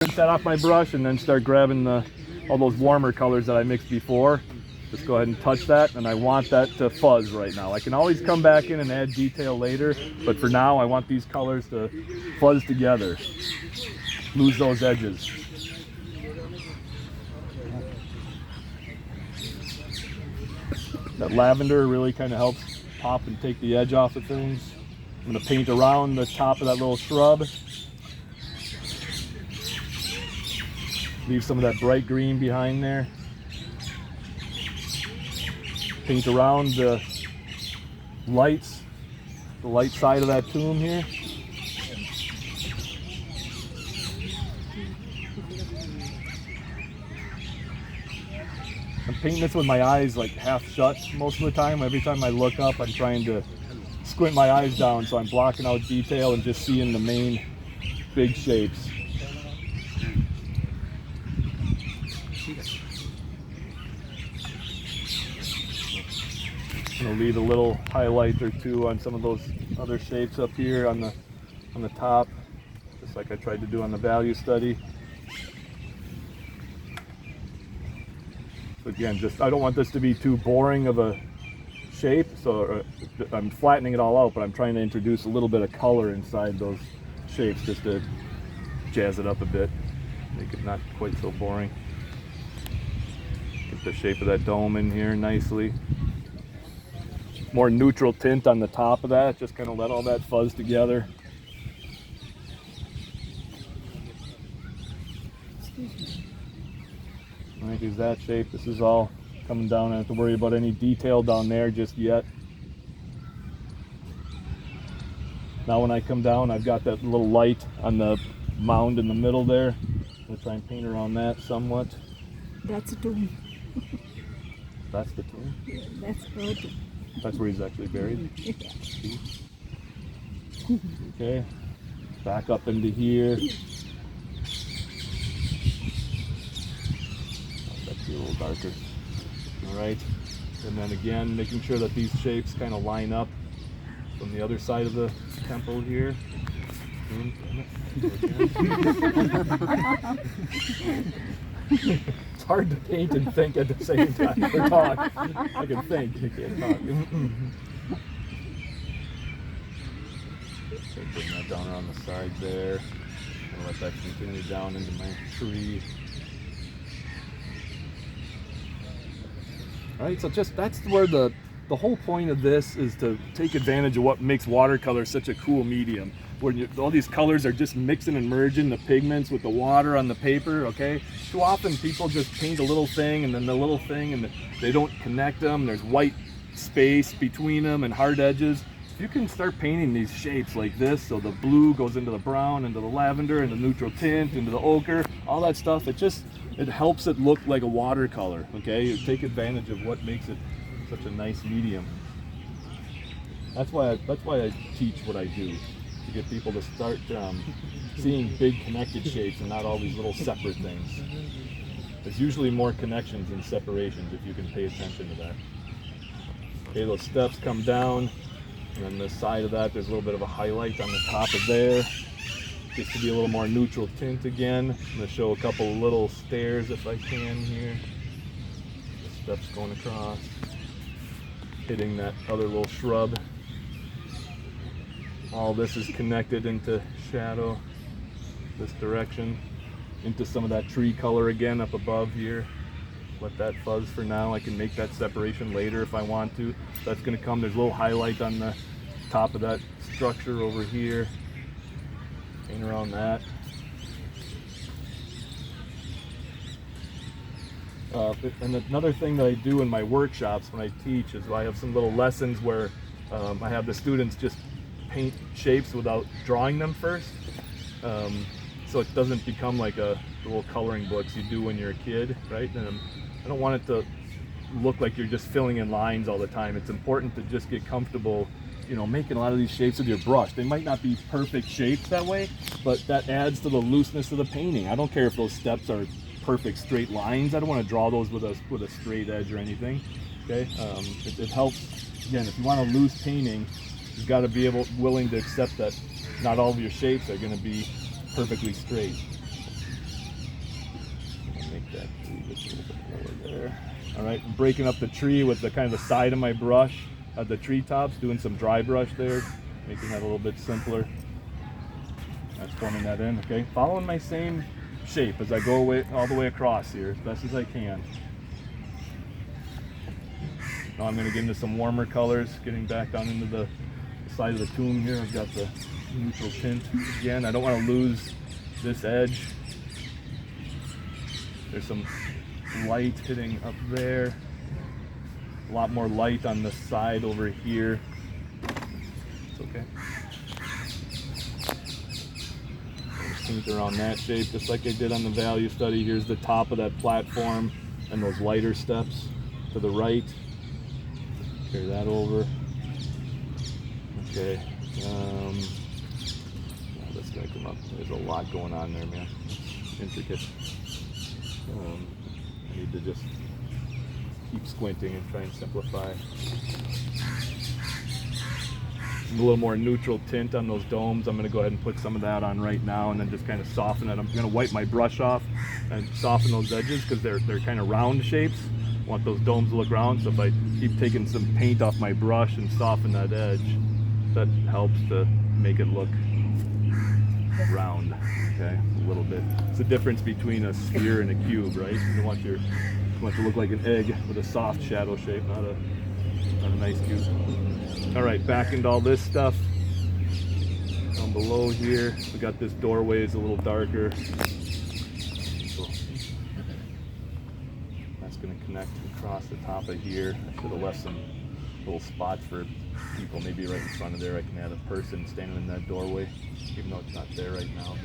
Rinse that off my brush and then start grabbing all those warmer colors that I mixed before. Just go ahead and touch that, and I want that to fuzz right now. I can always come back in and add detail later, but for now I want these colors to fuzz together. Lose those edges. That lavender really kind of helps pop and take the edge off of things. I'm going to paint around the top of that little shrub. Leave some of that bright green behind there. Paint around the lights, the light side of that tomb here. I'm painting this with my eyes like half shut most of the time. Every time I look up, I'm trying to squint my eyes down, so I'm blocking out detail and just seeing the main big shapes. I'm gonna leave a little highlight or two on some of those other shapes up here on the top, just like I tried to do on the value study. So again, I don't want this to be too boring of a shape, so I'm flattening it all out, but I'm trying to introduce a little bit of color inside those shapes just to jazz it up a bit, make it not quite so boring. Get the shape of that dome in here nicely. More neutral tint on the top of that, just kind of let all that fuzz together. All right, here's that shape. This is all coming down. I don't have to worry about any detail down there just yet. Now when I come down, I've got that little light on the mound in the middle there. I'm going to try and paint around that somewhat. That's a tomb. That's the tomb? Yeah, that's her tomb. That's where he's actually buried? Okay, back up into here. That's a little darker. All right, and then again, making sure that these shapes kind of line up from the other side of the temple here. It's hard to paint and think at the same time, or talk. I can think, I can't talk. Okay, bring that down around the side there. And let that continue down into my tree. Alright, so that's where the whole point of this is, to take advantage of what makes watercolor such a cool medium. Where all these colors are just mixing and merging the pigments with the water on the paper, okay? Too often people just paint a little thing and then the little thing, and they don't connect them. There's white space between them and hard edges. If you can start painting these shapes like this, so the blue goes into the brown, into the lavender, and the neutral tint, into the ochre, all that stuff, it helps it look like a watercolor, okay? You take advantage of what makes it such a nice medium. That's why I teach what I do. To get people to start seeing big connected shapes and not all these little separate things. There's usually more connections than separations if you can pay attention to that. Okay, those steps come down, and on the side of that there's a little bit of a highlight on the top of there. Just to be a little more neutral tint again. I'm going to show a couple little stairs if I can here. The steps going across, hitting that other little shrub. All this is connected into shadow, this direction, into some of that tree color again up above here. Let that fuzz for now. I can make that separation later if I want to. That's going to come. There's a little highlight on the top of that structure over here. Paint around that. And another thing that I do in my workshops when I teach is I have some little lessons where I have the students just paint shapes without drawing them first, so it doesn't become like the little coloring books you do when you're a kid, right? And I don't want it to look like you're just filling in lines all the time. It's important to just get comfortable, making a lot of these shapes with your brush. They might not be perfect shapes that way, but that adds to the looseness of the painting. I don't care if those steps are perfect straight lines. I don't want to draw those with a straight edge or anything. Okay, it helps. Again, if you want a loose painting, you've got to be willing to accept that not all of your shapes are going to be perfectly straight. Over there. All right, I'm breaking up the tree with the kind of the side of my brush, the treetops, doing some dry brush there, making that a little bit simpler. That's forming that in, okay? Following my same shape as I go away, all the way across here, as best as I can. Now I'm gonna get into some warmer colors, getting back down into the side of the tomb here. I've got the neutral tint again. I don't wanna lose this edge. There's some light hitting up there. A lot more light on the side over here. It's okay. Paint around that shape just like I did on the value study. Here's the top of that platform and those lighter steps to the right. Carry that over. Okay. This guy come up. There's a lot going on there, man. It's intricate. I need to just keep squinting and try and simplify. A little more neutral tint on those domes. I'm going to go ahead and put some of that on right now and then just kind of soften it. I'm going to wipe my brush off and soften those edges because they're kind of round shapes. I want those domes to look round, so if I keep taking some paint off my brush and soften that edge, that helps to make it look round, okay, a little bit. It's the difference between a sphere and a cube, right? You want it to look like an egg with a soft shadow shape, not a nice cube. All right, back into all this stuff. Down below here, we got this doorway is a little darker. So that's going to connect across the top of here. I should have left some little spots for people, maybe right in front of there. I can add a person standing in that doorway, even though it's not there right now.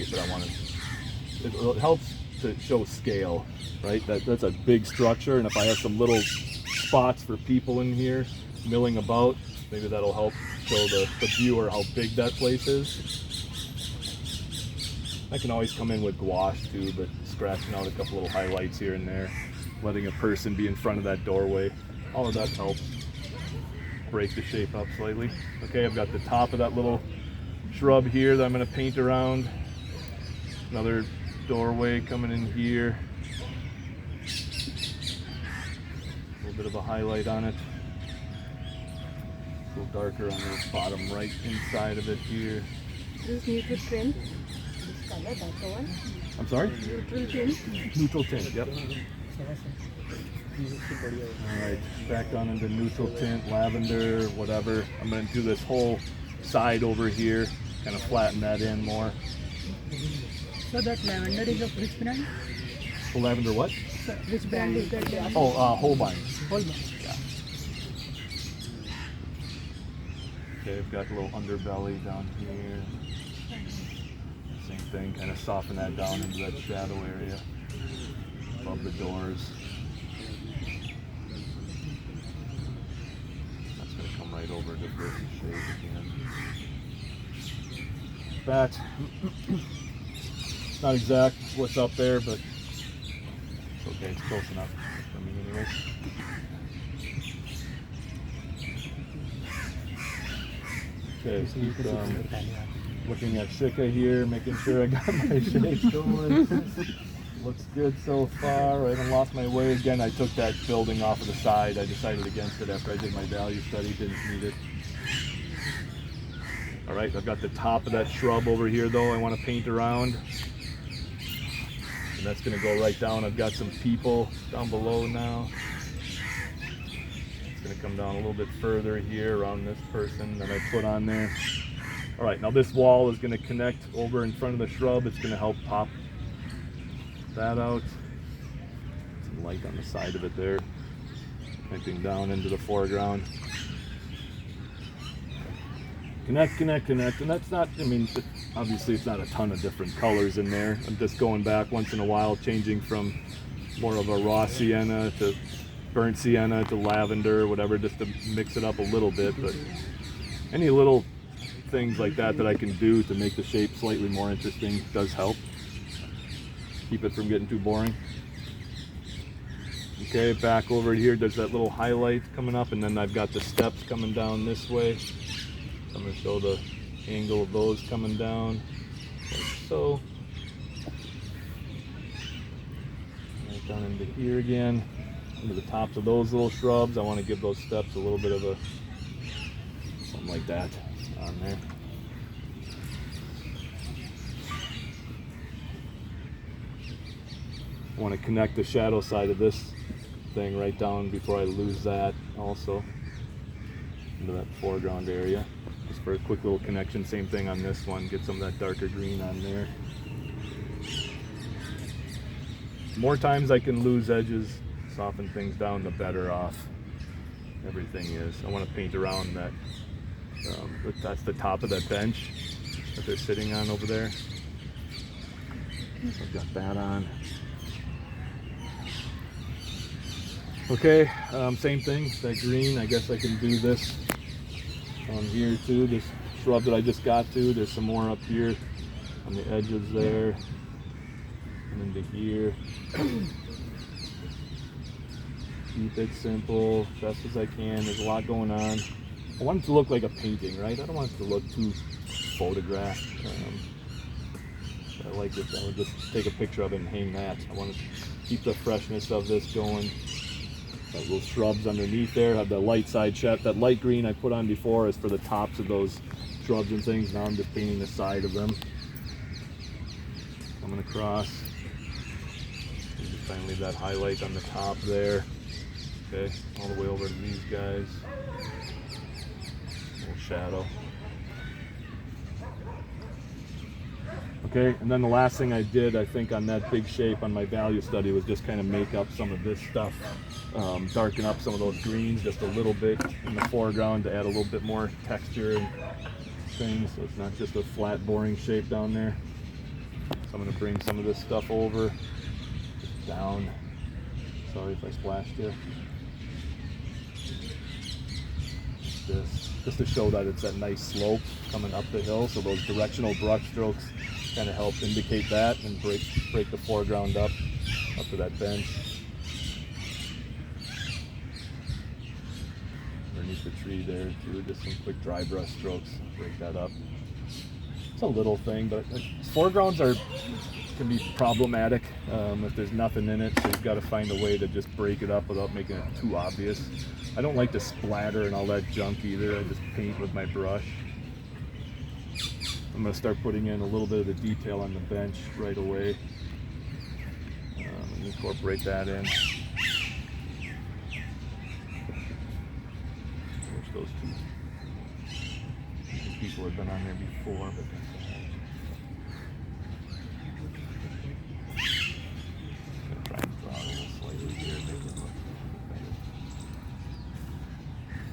But I want to. It helps to show scale, right? That's a big structure, and if I have some little spots for people in here milling about, maybe that'll help show the viewer how big that place is. I can always come in with gouache too, but scratching out a couple little highlights here and there, letting a person be in front of that doorway, all of that helps break the shape up slightly. Okay, I've got the top of that little shrub here that I'm going to paint around. Another doorway coming in here. A little bit of a highlight on it. A little darker on the bottom right inside of it here. This neutral tint. This color, that's the one. I'm sorry? Neutral tint. Neutral tint, yep. Alright, back down into neutral tint, lavender, whatever. I'm going to do this whole side over here, kind of flatten that in more. So that lavender is of which brand? The lavender what? So which brand is that? Oh, Holbein. Holbein. Yeah. Okay, I've got a little underbelly down here. Same thing, kind of soften that down into that shadow area above the doors. That's going to come right over to this shade again. That, not exact what's up there, but it's okay, it's close enough for me anyways. Okay, keep looking at Shika here, making sure I got my shapes going. Looks good so far. I haven't lost my way again. I took that building off of the side. I decided against it after I did my value study, didn't need it. All right, I've got the top of that shrub over here though I want to paint around. And that's going to go right down. I've got some people down below now. It's going to come down a little bit further here around this person that I put on there. All right, now this wall is going to connect over in front of the shrub. It's going to help pop that out. Some light on the side of it there, connecting down into the foreground. Connect, and that's not, I mean, obviously it's not a ton of different colors in there. I'm just going back once in a while, changing from more of a raw sienna to burnt sienna to lavender, whatever, just to mix it up a little bit. But any little things like that I can do to make the shape slightly more interesting does help. Keep it from getting too boring. Okay, back over here, there's that little highlight coming up, and then I've got the steps coming down this way. I'm going to show the angle of those coming down, like so. into here again, into the tops of those little shrubs. I want to give those steps a little bit of a, something like that on there. I want to connect the shadow side of this thing right down before I lose that also into that foreground area. Just for a quick little connection. Same thing on this one. Get some of that darker green on there. The more times I can lose edges, soften things down, the better off everything is. I want to paint around that. That's the top of that bench that they're sitting on over there. So I've got that on. Okay, same thing, that green, I guess I can do this on here too, this shrub that I just got to. There's some more up here on the edges there, and into here. Keep it simple, best as I can. There's a lot going on. I want it to look like a painting, right? I don't want it to look too photographed. I like it, I would just take a picture of it and hang that. I want to keep the freshness of this going. Got little shrubs underneath there, have the light side chef. That light green I put on before is for the tops of those shrubs and things. Now I'm just painting the side of them. I'm going to cross. Just try and leave that highlight on the top there. Okay, all the way over to these guys. Little shadow. Okay, and then the last thing I did, I think, on that big shape on my value study was just kind of make up some of this stuff. Darken up some of those greens just a little bit in the foreground to add a little bit more texture and things, so it's not just a flat, boring shape down there. So I'm going to bring some of this stuff over, just down. Sorry if I splashed you. This, just to show that it's that nice slope coming up the hill, so those directional brush strokes kind of help indicate that and break the foreground up to that bench. Underneath the tree there too, just some quick dry brush strokes, break that up. It's a little thing, but foregrounds can be problematic if there's nothing in it, so you've got to find a way to just break it up without making it too obvious. I don't like to splatter and all that junk either. I just paint with my brush. I'm going to start putting in a little bit of the detail on the bench right away and incorporate that in. Wish those two people had been on there before, but I'm going to try and draw a little slightly here, make it look better.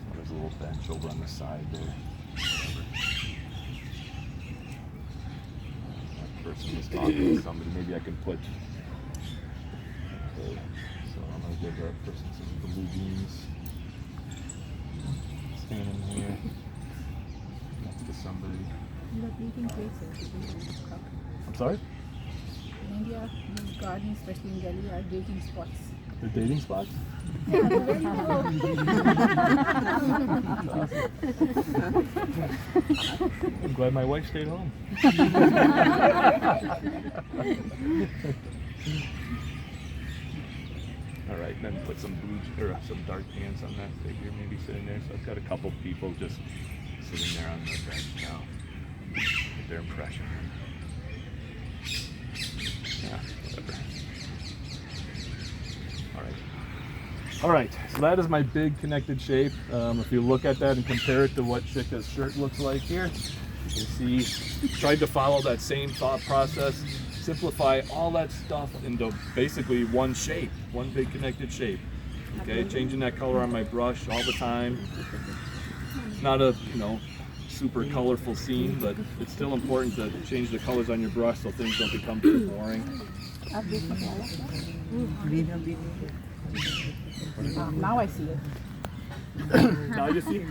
So there's a little bench over on the side there. Person was talking to somebody, maybe I can put, okay, so I'm going to give that person some blue beans, standing here next to somebody. The eating places. I'm sorry? In India, these gardens, especially in Delhi, are dating spots. They're dating spots? Yeah, they're very low. I'm glad my wife stayed home. All right, then put some blue or some dark pants on that figure, maybe sitting there. So I've got a couple people just sitting there on the bench now. Get their impression. Yeah, whatever. All right, so that is my big connected shape. If you look at that and compare it to what Shika's shirt looks like here, you see, tried to follow that same thought process, simplify all that stuff into basically one shape, one big connected shape. Okay, changing that color on my brush all the time. It's not a, super colorful scene, but it's still important to change the colors on your brush so things don't become too boring. Now I see it. Now you see?